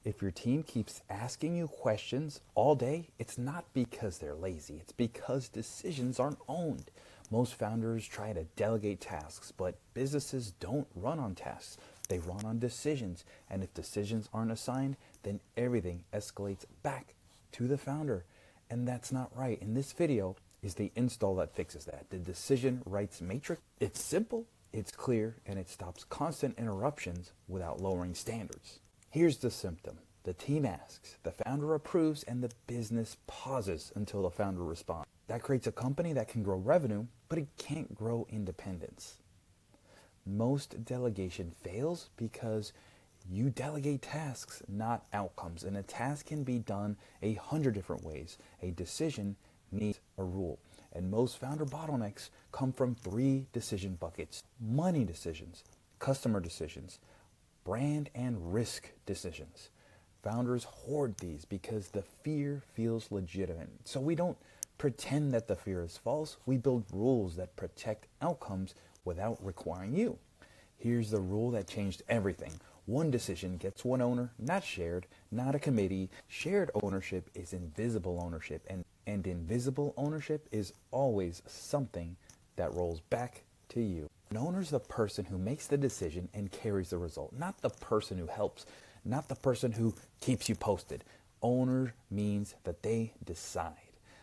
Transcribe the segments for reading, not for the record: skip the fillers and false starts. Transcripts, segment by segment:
If your team keeps asking you questions all day, it's not because they're lazy, it's because decisions aren't owned. Most founders try to delegate tasks, but businesses don't run on tasks. They run on decisions. And if decisions aren't assigned, then everything escalates back to the founder. And that's not right. In this video is the install that fixes that. The decision rights matrix. It's simple, it's clear, and it stops constant interruptions without lowering standards. Here's the symptom. The team asks, the founder approves, and the business pauses until the founder responds. That creates a company that can grow revenue, but it can't grow independence. Most delegation fails because you delegate tasks, not outcomes. And a task can be done 100 different ways. A decision needs a rule. And most founder bottlenecks come from 3 decision buckets: money decisions, customer decisions, brand and risk decisions. Founders hoard these because the fear feels legitimate. So we don't pretend that the fear is false. We build rules that protect outcomes without requiring you. Here's the rule that changed everything. One decision gets one owner, not shared, not a committee. Shared ownership is invisible ownership, and invisible ownership is always something that rolls back to you. An owner is the person who makes the decision and carries the result, not the person who helps, not the person who keeps you posted. Owner means that they decide.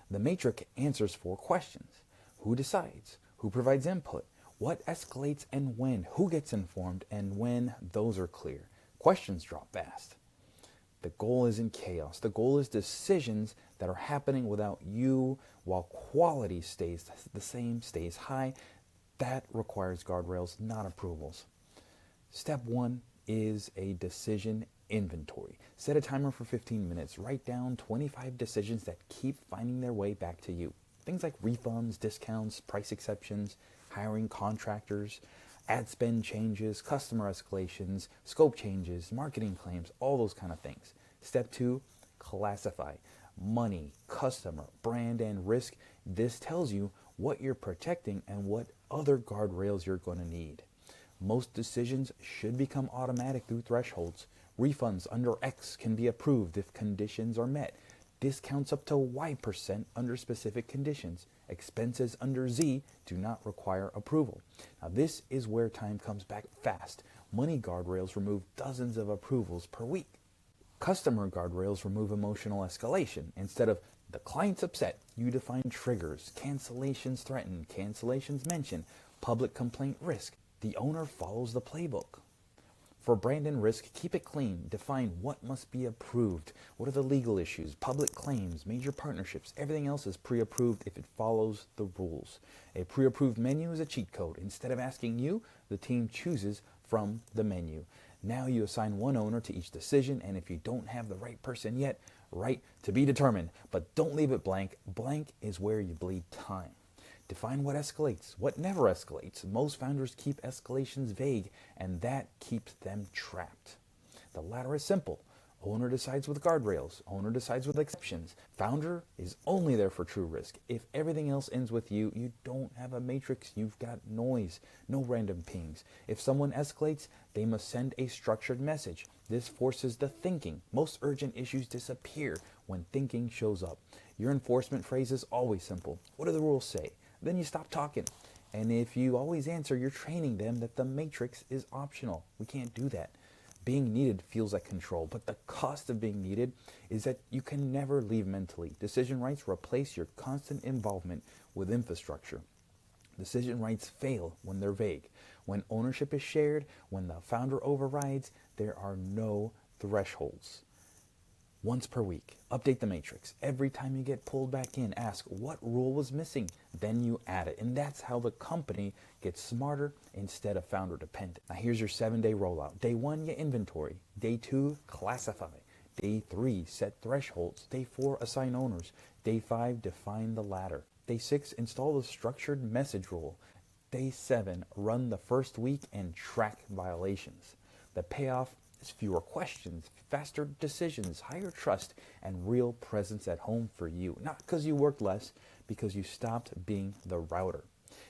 The matrix answers 4 questions. Who decides? Who provides input? What escalates and when? Who gets informed and when? Those are clear. Questions drop fast. The goal isn't chaos. The goal is decisions that are happening without you, while quality stays the same, stays high. That requires guardrails, not approvals. Step 1 is a decision inventory. Set a timer for 15 minutes. Write down 25 decisions that keep finding their way back to you. Things like refunds, discounts, price exceptions, hiring contractors, ad spend changes, customer escalations, scope changes, marketing claims, all those kind of things. Step 2, classify. Money, customer, brand, and risk. This tells you what you're protecting and what other guardrails you're going to need. Most decisions should become automatic through thresholds. Refunds under X can be approved if conditions are met. Discounts up to Y% under specific conditions. Expenses under Z do not require approval. Now this is where time comes back fast. Money guardrails remove dozens of approvals per week. Customer guardrails remove emotional escalation. Instead of the client's upset, you define triggers, cancellations threatened, cancellations mentioned, public complaint risk. The owner follows the playbook. For brand and risk, keep it clean. Define what must be approved. What are the legal issues, public claims, major partnerships. Everything else is pre-approved if it follows the rules. A pre-approved menu is a cheat code. Instead of asking you, the team chooses from the menu. Now you assign one owner to each decision, and if you don't have the right person yet, write to be determined. But don't leave it blank. Blank is where you bleed time. Define what escalates, what never escalates. Most founders keep escalations vague, and that keeps them trapped. The latter is simple. Owner decides with guardrails. Owner decides with exceptions. Founder is only there for true risk. If everything else ends with you, you don't have a matrix. You've got noise, no random pings. If someone escalates, they must send a structured message. This forces the thinking. Most urgent issues disappear when thinking shows up. Your enforcement phrase is always simple. What do the rules say? Then you stop talking. And if you always answer, you're training them that the matrix is optional. We can't do that. Being needed feels like control, but the cost of being needed is that you can never leave mentally. Decision rights replace your constant involvement with infrastructure. Decision rights fail when they're vague. When ownership is shared, when the founder overrides, there are no thresholds. Once per week, update the matrix. Every time you get pulled back in, ask what rule was missing. Then you add it. And that's how the company gets smarter instead of founder dependent. Now here's your 7-day rollout. Day 1, you inventory. Day 2, classify. Day 3, set thresholds. Day 4, assign owners. Day 5, define the ladder. Day 6, install the structured message rule. Day 7, run the first week and track violations. The payoff is fewer questions, faster decisions, higher trust, and real presence at home for you. Not because you worked less, because you stopped being the router.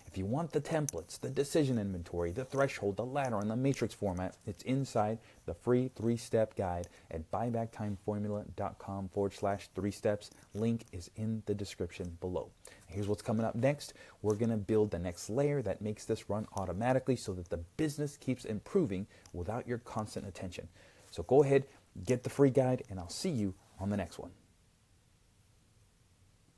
If you want the templates, the decision inventory, the threshold, the ladder, and the matrix format, it's inside the free 3-step guide at buybacktimeformula.com/3steps. Link is in the description below. Here's what's coming up next. We're going to build the next layer that makes this run automatically so that the business keeps improving without your constant attention. So go ahead, get the free guide, and I'll see you on the next one.